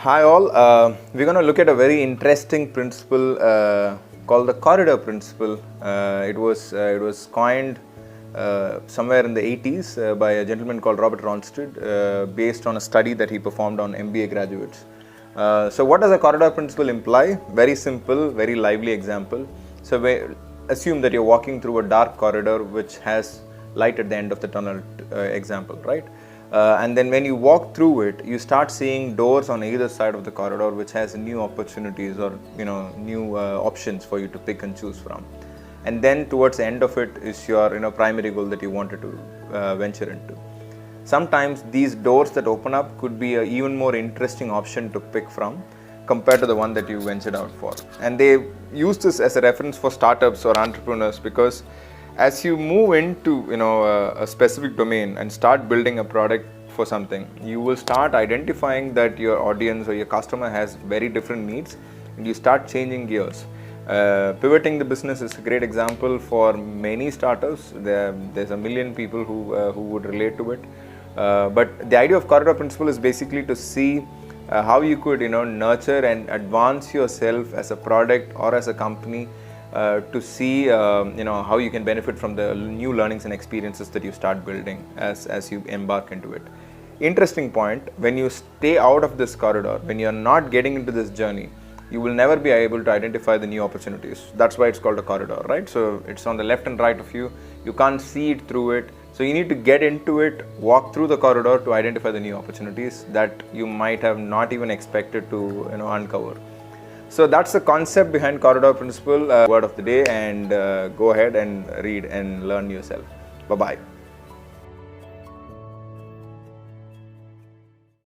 Hi all, we're going to look at a very interesting principle called the corridor principle. It was coined somewhere in the 80s by a gentleman called Robert Ronstadt based on a study that he performed on MBA graduates. So what does a corridor principle imply? Very simple, very lively example. So assume that you're walking through a dark corridor which has light at the end of the tunnel example, right? And then when you walk through it, you start seeing doors on either side of the corridor which has new opportunities or new options for you to pick and choose from. And then towards the end of it is your primary goal that you wanted to venture into. Sometimes these doors that open up could be an even more interesting option to pick from compared to the one that you ventured out for. And they use this as a reference for startups or entrepreneurs because as you move into a specific domain and start building a product for something, you will start identifying that your audience or your customer has very different needs, and you start changing gears. Pivoting the business is a great example for many startups. There's a million people who would relate to it. But the idea of corridor principle is basically to see how you could nurture and advance yourself as a product or as a company. To see how you can benefit from the new learnings and experiences that you start building as you embark into it. Interesting point, when you stay out of this corridor, when you're not getting into this journey, you will never be able to identify the new opportunities. That's why it's called a corridor, right? So it's on the left and right of you. You can't see it through it. So you need to get into it, walk through the corridor to identify the new opportunities that you might have not even expected to uncover. So that's the concept behind corridor principle, word of the day, and go ahead and read and learn yourself. Bye-bye.